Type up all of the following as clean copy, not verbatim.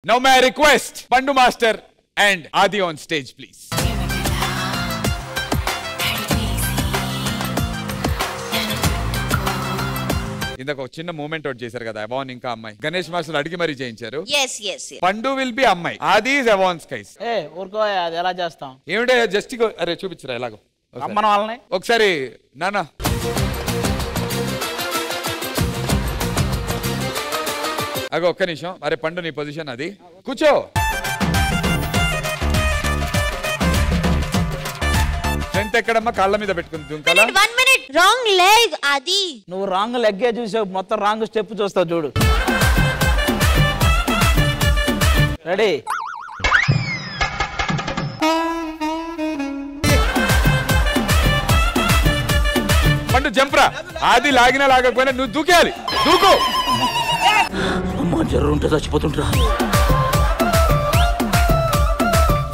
Now may I request Pandu Master and Adi on stage, please. ఇందాక ఒక చిన్న moment out చేశారు కదా అవాన్ ఇంకా అమ్మాయి గణేష్ మాస్టర్ అడిగి మరీ చేయించారు. పండు విల్ బి అమ్మాయి, ఆది ఇస్ అవాన్ స్కైస్. ఊరుకో, అది ఎలా చేస్తాం ఏమిటే జస్ట్ అరే చూపించరా ఎలాగో మన వాళ్ళని ఒకసారి నానా. అగో ఒక్క నిమిషం, అరే పండు నీ పొజిషన్ అది, కూర్చో. స్ట్రెంత్ ఎక్కడమ్మా, కాళ్ళ మీద పెట్టుకుంది దుంకలా. రాంగ్ లెగ్ అది. నువ్వు రాంగ్ లెగ్గే చూసావు, మొత్తం రాంగ్ స్టెప్ చూస్తావు చూడు. రెడీ? పండు జంప్రా, ఆది లాగినా లాగకపోయినా నువ్వు దూకేయాలి, దూకు. అమ్మా జర్రు ఉంటే చచ్చిపోతుంటా.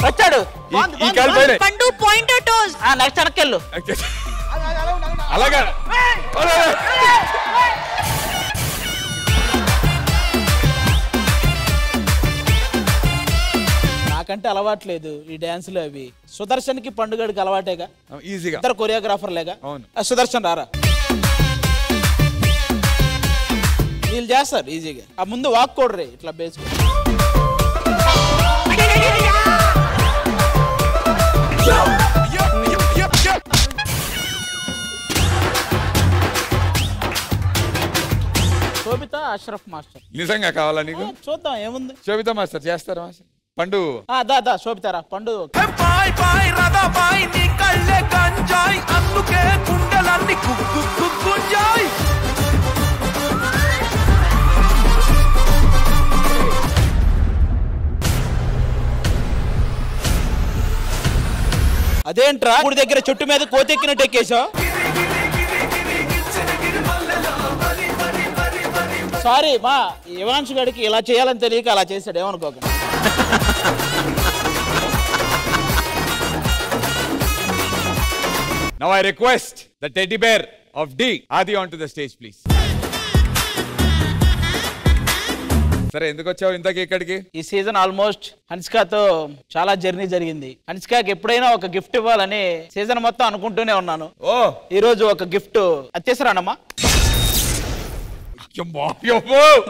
వచ్చాడు ఈ కాలు పైన. పండు పాయింటర్ టోస్. నెక్స్ట్ వెనక్కెళ్ళు. అలాగా నాకంటే అలవాట్లేదు ఈ డాన్సులు అవి. సుదర్శన్ కి పండుగడికి అలవాటేగా, ఈజీగా ఇద్దరు కొరియోగ్రాఫర్ లేగా. అవును. సుదర్శన్ రారా, వీళ్ళు చేస్తారు ఈజీగా. ఆ ముందు వాక్ కొడరే ఇట్లా బేసుకో. శోభిత అష్రఫ్ మాస్టర్. నిజంగా కావాలా నీకు? చూద్దాం ఏముంది. శోభిత మాస్టర్ చేస్తారు మాస్టర్. పండు దా శోభితారా పండు. అదేంట్రా గుడి దగ్గర చెట్టు మీద కోతెక్కినట్టు ఎక్కేశావు? సారీ మా యువాంశ్ గడికి ఇలా చేయాలని తెలియక అలా చేశాడు, ఏమనుకోక. Now I request the teddy bear of D, Adi onto the stage, please. సరే ఎందుకు వచ్చావు ఇంతకీ ఇక్కడికి? ఈ సీజన్ ఆల్మోస్ట్ హన్సికాతో చాలా జర్నీ జరిగింది. హన్సికాకి ఎప్పుడైనా ఒక గిఫ్ట్ ఇవ్వాలని సీజన్ మొత్తం అనుకుంటూనే ఉన్నాను. ఈ రోజు ఒక గిఫ్ట్ అత్యసరానమ్మా.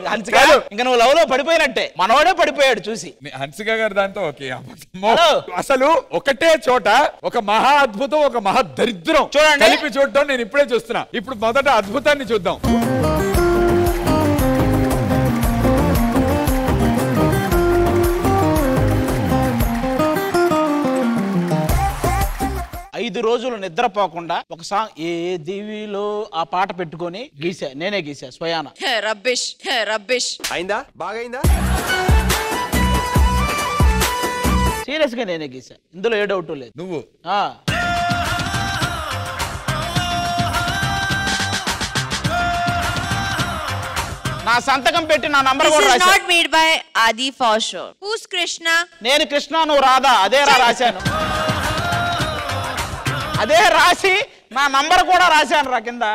హన్సిక ఇంకా నువ్వు లవ్ లో పడిపోయినట్టే, మనవాడే పడిపోయాడు చూసి. హన్సిక గారు దాంతో ఓకే. అసలు ఒకటే చోట ఒక మహా అద్భుతం, ఒక మహా దరిద్రం చూడండి కలిపి చూడటం నేను ఇప్పుడే చూస్తున్నా. ఇప్పుడు మొదట అద్భుతాన్ని చూద్దాం. 5 రోజులు నిద్రపోకుండా ఒక సాంగ్ ఏ దివిలో ఆ పాట పెట్టుకొని గీసా, నేనే గీసా స్వయాన. రబ్బిష్ అయిందా? బాగైందా? సీరియస్ గా నేనే గీసా, ఇందులో ఏ డౌట్ లేదు. నువ్వు నా సంతకం పెట్టి నా నంబర్ కూడా రాశాను. నాట్ మేడ్ బై ఆది ఫర్ షూర్. హూస్ కృష్ణ? నేను కృష్ణ, నువ్వు రాధా. అదే రాశాను, అదే రాసి నా నంబర్ కూడా రాశాను రా కింద.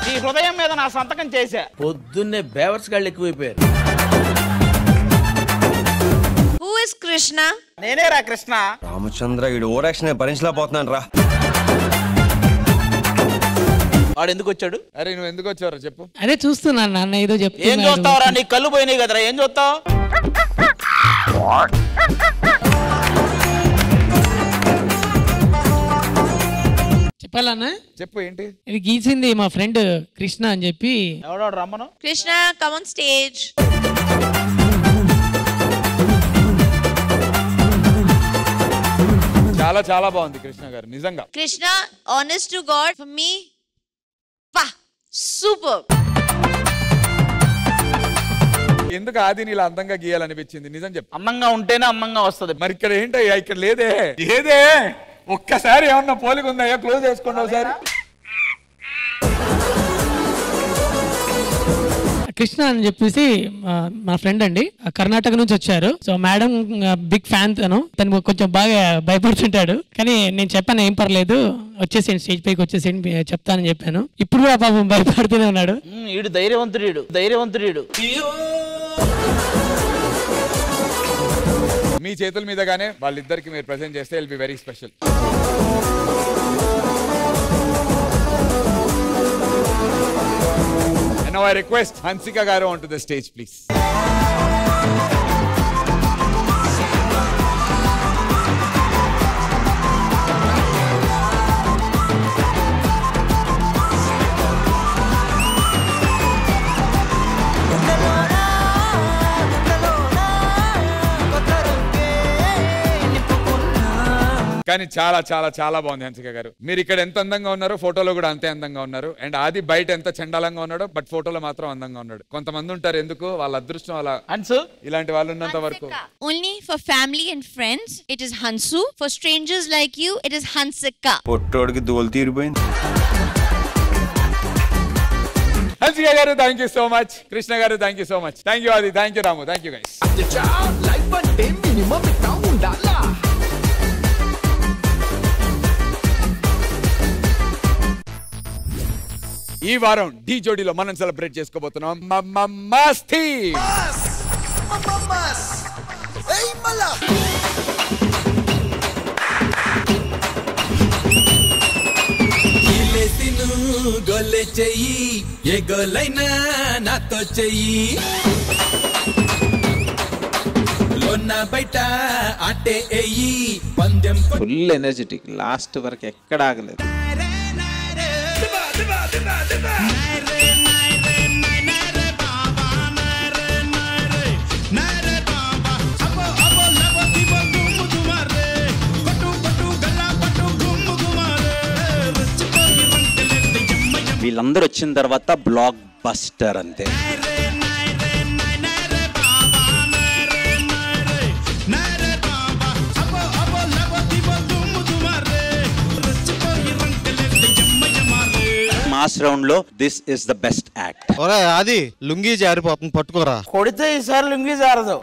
ఈ హృదయం మీద నా సంతకం చేశా. పొద్దున్నే బేవర్స్ గాళ్ళు ఎక్కువైపోయారు. Who is Krishna? నేనే రా కృష్ణ. రామచంద్ర వీడు ఓరాక్షన్ భరించలేకపోతున్నాను రా. వాడు ఎందుకు వచ్చాడు? అరే నువ్వు ఎందుకు వచ్చావురా చెప్పు. అదే చూస్తున్నాను నాన్న, ఏదో చెప్తా. ఏం చూస్తావురా, నీ కళ్ళు పోయినాయి కదరా, ఏం చూస్తావు? చెప్పాలన్నా? చెప్పు ఏంటి? ఇది గీసింది మా ఫ్రెండ్ కృష్ణ అని చెప్పి. ఎవడాడు రమ్మను? Krishna come on stage. చాలా చాలా బాగుంది కృష్ణ గారు నిజంగా. Krishna honest to God for me super. ఎందుకు ఆదిని ఇలా అందంగా గీయాలనిపించింది నిజం చెప్పు. అందంగా ఉంటేనే అందంగా వస్తుంది. మరి ఇక్కడ ఏంటయ్యా, ఇక్కడ లేదే. ఏదే ఒక్కసారి ఏమన్నా పోలిక ఉందయ్యా, క్లోజ్ చేసుకోండి ఒకసారి. కృష్ణ అని చెప్పేసి మా ఫ్రెండ్ అండి, కర్ణాటక నుంచి వచ్చారు. సో మేడం బిగ్ ఫ్యాన్, తను కొంచెం బాగా భయపడుతుంటాడు. కానీ నేను చెప్పాను ఏం పర్లేదు, వచ్చేసేయండి స్టేజ్ పైకి వచ్చేసేయండి చెప్తానని చెప్పాను. ఇప్పుడు కూడా పాపం భయపడుతూనే ఉన్నాడు. ఈడు ధైర్యవంతుడు. మీ చేతుల మీదగానే వాళ్ళిద్దరికి మీరు ప్రెజెంట్ చేస్తే will be very special. And now I request Hansika garu onto the stage, please. కానీ చాలా చాలా చాలా బాగుంది హన్సిక గారు. మీరు ఇక్కడ ఎంత అందంగా ఉన్నారో ఫోటోలో కూడా అంతే అందంగా ఉన్నారు. అండ్ ఆది బయట ఎంత చండాలంగా ఉన్నాడో బట్ ఫోటోలో మాత్రం అందంగా ఉన్నాడు. కొంతమంది ఉంటారు, ఎందుకు వాళ్ళ అదృష్టం అలా. హన్సు, ఇలాంటి వాళ్ళు ఉన్నంత వరకు. Only for family and friends it is Hansu. For strangers like you it is Hansika. పొట్టోడికి దోలు తీరిపోయింది. Hansika garu thank you so much. Krishna garu thank you so much. Thank you Aadi, thank you Ramu, thank you guys. ఈ వారం ఢీ జోడీలో మనం సెలబ్రేట్ చేసుకోబోతున్నాం మస్తీ. గొల్లె చెయ్యి ఏ గొల్లైనా నాతో చెయ్యి, లోన బయట ఆటే ఎయ్యి పందెం. ఫుల్ ఎనర్జెటిక్, లాస్ట్ వరకు ఎక్కడ ఆగలేదు. వీళ్ళందరూ వచ్చిన తర్వాత బ్లాక్ బస్టర్ అంతే. మాస్ రౌండ్ లో this is the best act. అది లుంగీ జారిపోతుంది, పట్టుకోరా. కొడితే ఈసారి లుంగి జారదు.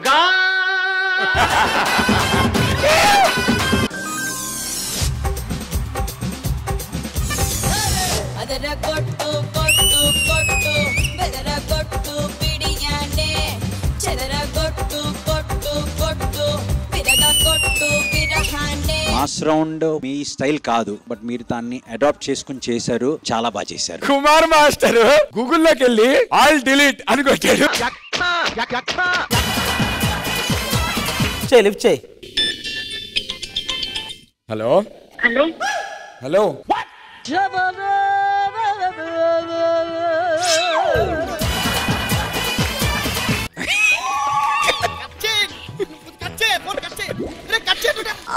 మాస్ రౌండ్ మీ స్టైల్ కాదు, బట్ మీరు దాన్ని అడాప్ట్ చేసుకుని చేశారు, చాలా బాగా చేశారు. కుమార్ మాస్టర్ గూగుల్లోకి వెళ్ళి ఆల్ డిలీట్ అని కొట్టాడు. లిఫ్ట్ చేయి. Hello hello hello.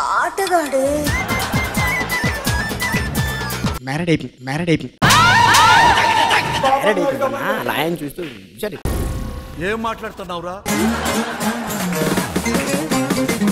ఆటగాడు మ్యారేడ్ అయిపోయింది. లాయన్ చూస్తూ ఏం మాట్లాడుతున్నావురా?